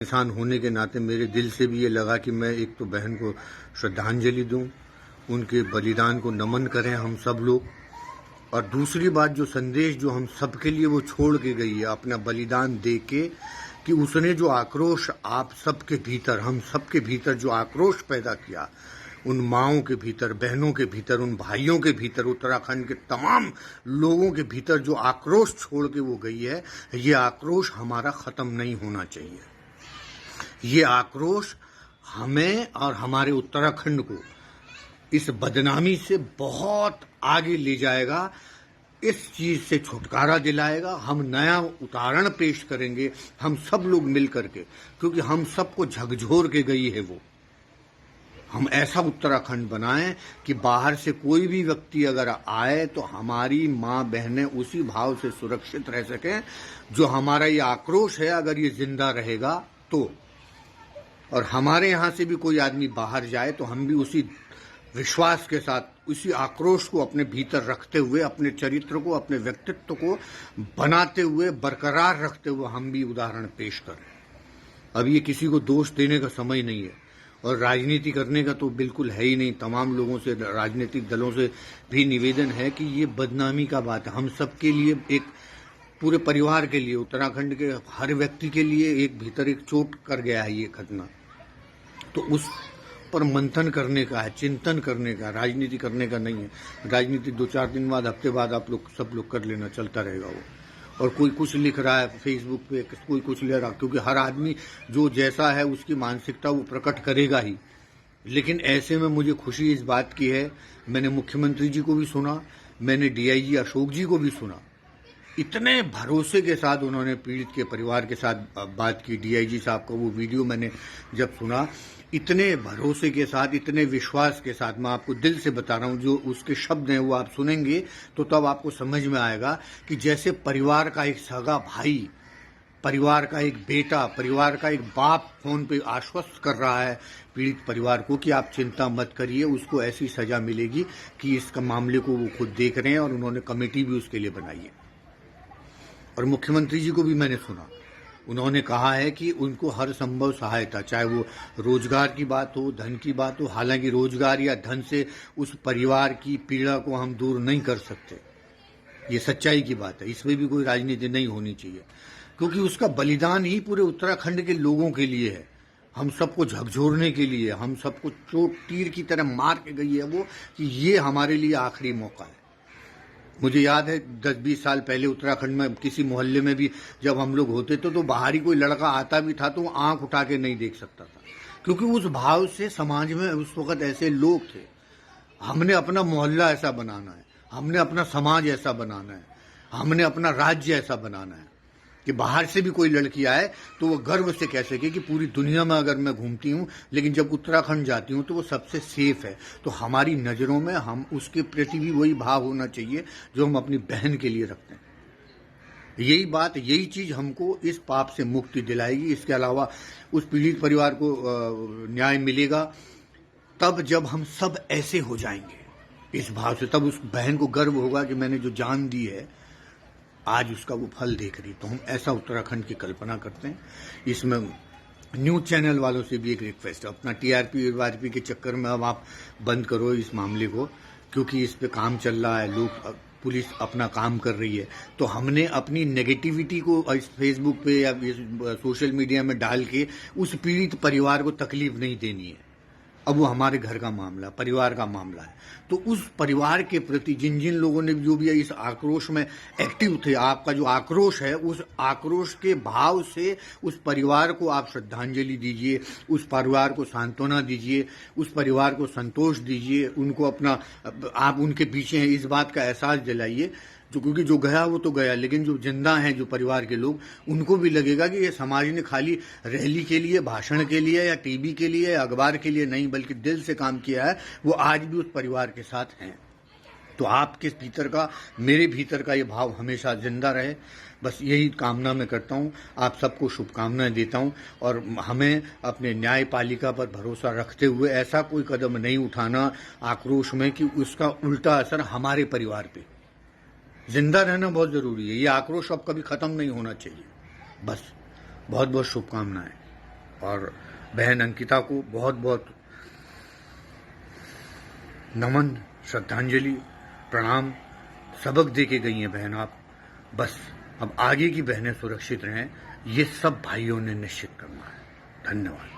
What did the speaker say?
इंसान होने के नाते मेरे दिल से भी ये लगा कि मैं एक तो बहन को श्रद्धांजलि दूं, उनके बलिदान को नमन करें हम सब लोग। और दूसरी बात, जो संदेश जो हम सबके लिए वो छोड़ के गई है अपना बलिदान दे के, कि उसने जो आक्रोश आप सबके भीतर, हम सबके भीतर जो आक्रोश पैदा किया, उन माओं के भीतर, बहनों के भीतर, उन भाइयों के भीतर, उत्तराखंड के तमाम लोगों के भीतर जो आक्रोश छोड़ के वो गई है, ये आक्रोश हमारा खत्म नहीं होना चाहिए। ये आक्रोश हमें और हमारे उत्तराखंड को इस बदनामी से बहुत आगे ले जाएगा, इस चीज से छुटकारा दिलाएगा। हम नया उदाहरण पेश करेंगे, हम सब लोग मिल करके, क्योंकि हम सबको झकझोर के गई है वो। हम ऐसा उत्तराखंड बनाएं कि बाहर से कोई भी व्यक्ति अगर आए तो हमारी माँ बहनें उसी भाव से सुरक्षित रह सकें जो हमारा ये आक्रोश है, अगर ये जिंदा रहेगा तो। और हमारे यहाँ से भी कोई आदमी बाहर जाए तो हम भी उसी विश्वास के साथ, उसी आक्रोश को अपने भीतर रखते हुए, अपने चरित्र को, अपने व्यक्तित्व को बनाते हुए, बरकरार रखते हुए हम भी उदाहरण पेश करें। अब ये किसी को दोष देने का समय नहीं है, और राजनीति करने का तो बिल्कुल है ही नहीं। तमाम लोगों से, राजनीतिक दलों से भी निवेदन है कि ये बदनामी का बात है। हम सबके लिए, एक पूरे परिवार के लिए, उत्तराखंड के हर व्यक्ति के लिए एक भीतर एक चोट कर गया है ये घटना। तो उस पर मंथन करने का है, चिंतन करने का, राजनीति करने का नहीं है। राजनीति 2-4 दिन बाद, हफ्ते बाद आप लोग सब लोग कर लेना, चलता रहेगा वो। और कोई कुछ लिख रहा है फेसबुक पे, कोई कुछ ले रहा, क्योंकि हर आदमी जो जैसा है उसकी मानसिकता वो प्रकट करेगा ही। लेकिन ऐसे में मुझे खुशी इस बात की है, मैंने मुख्यमंत्री जी को भी सुना, मैंने डीआईजी अशोक जी को भी सुना। इतने भरोसे के साथ उन्होंने पीड़ित के परिवार के साथ बात की। डीआईजी साहब का वो वीडियो मैंने जब सुना, इतने भरोसे के साथ, इतने विश्वास के साथ, मैं आपको दिल से बता रहा हूं, जो उसके शब्द हैं वो आप सुनेंगे तो तब आपको समझ में आएगा कि जैसे परिवार का एक सगा भाई, परिवार का एक बेटा, परिवार का एक बाप फोन पे आश्वस्त कर रहा है पीड़ित परिवार को कि आप चिंता मत करिए, उसको ऐसी सजा मिलेगी कि इसका मामले को वो खुद देख रहे हैं, और उन्होंने कमेटी भी उसके लिए बनाई है। और मुख्यमंत्री जी को भी मैंने सुना, उन्होंने कहा है कि उनको हर संभव सहायता, चाहे वो रोजगार की बात हो, धन की बात हो। हालांकि रोजगार या धन से उस परिवार की पीड़ा को हम दूर नहीं कर सकते, ये सच्चाई की बात है। इसमें भी कोई राजनीति नहीं होनी चाहिए, क्योंकि उसका बलिदान ही पूरे उत्तराखंड के लोगों के लिए है, हम सबको झकझोरने के लिए, हम सबको चोट तीर की तरह मार के गई है वो, कि ये हमारे लिए आखिरी मौका है। मुझे याद है 10-20 साल पहले उत्तराखंड में किसी मोहल्ले में भी जब हम लोग होते थे तो बाहरी कोई लड़का आता भी था तो वो आंख उठा के नहीं देख सकता था, क्योंकि उस भाव से समाज में उस वक्त ऐसे लोग थे। हमने अपना मोहल्ला ऐसा बनाना है, हमने अपना समाज ऐसा बनाना है, हमने अपना राज्य ऐसा बनाना है कि बाहर से भी कोई लड़की आए तो वो गर्व से कह सके कि पूरी दुनिया में अगर मैं घूमती हूँ, लेकिन जब उत्तराखंड जाती हूँ तो वो सबसे सेफ है। तो हमारी नज़रों में हम उसके प्रति भी वही भाव होना चाहिए जो हम अपनी बहन के लिए रखते हैं। यही बात, यही चीज़ हमको इस पाप से मुक्ति दिलाएगी। इसके अलावा उस पीड़ित परिवार को न्याय मिलेगा तब जब हम सब ऐसे हो जाएंगे इस भाव से, तब उस बहन को गर्व होगा कि मैंने जो जान दी है आज उसका वो फल देख रही। तो हम ऐसा उत्तराखंड की कल्पना करते हैं। इसमें न्यूज चैनल वालों से भी एक रिक्वेस्ट है, अपना टीआरपी के चक्कर में अब आप बंद करो इस मामले को, क्योंकि इस पे काम चल रहा है, लोग, पुलिस अपना काम कर रही है। तो हमने अपनी नेगेटिविटी को इस फेसबुक पे या सोशल मीडिया में डाल के उस पीड़ित परिवार को तकलीफ नहीं देनी है। अब वो हमारे घर का मामला, परिवार का मामला है। तो उस परिवार के प्रति जिन जिन लोगों ने जो भी इस आक्रोश में एक्टिव थे, आपका जो आक्रोश है, उस आक्रोश के भाव से उस परिवार को आप श्रद्धांजलि दीजिए, उस परिवार को सांत्वना दीजिए, उस परिवार को संतोष दीजिए, उनको अपना, आप उनके पीछे हैं इस बात का एहसास दिलाइए। क्योंकि जो गया वो तो गया, लेकिन जो जिंदा हैं, जो परिवार के लोग, उनको भी लगेगा कि ये समाज ने खाली रैली के लिए, भाषण के लिए या टीवी के लिए या अखबार के लिए नहीं, बल्कि दिल से काम किया है, वो आज भी उस परिवार के साथ हैं। तो आपके भीतर का, मेरे भीतर का ये भाव हमेशा जिंदा रहे, बस यही कामना मैं करता हूँ। आप सबको शुभकामनाएं देता हूँ, और हमें अपने न्यायपालिका पर भरोसा रखते हुए ऐसा कोई कदम नहीं उठाना आक्रोश में कि उसका उल्टा असर हमारे परिवार पे। जिंदा रहना बहुत जरूरी है, ये आक्रोश अब कभी खत्म नहीं होना चाहिए। बस बहुत बहुत शुभकामनाएं। और बहन अंकिता को बहुत बहुत नमन, श्रद्धांजलि, प्रणाम। सबक दे के गई हैं बहन आप। बस अब आगे की बहनें सुरक्षित रहें, ये सब भाइयों ने निश्चित करना है। धन्यवाद।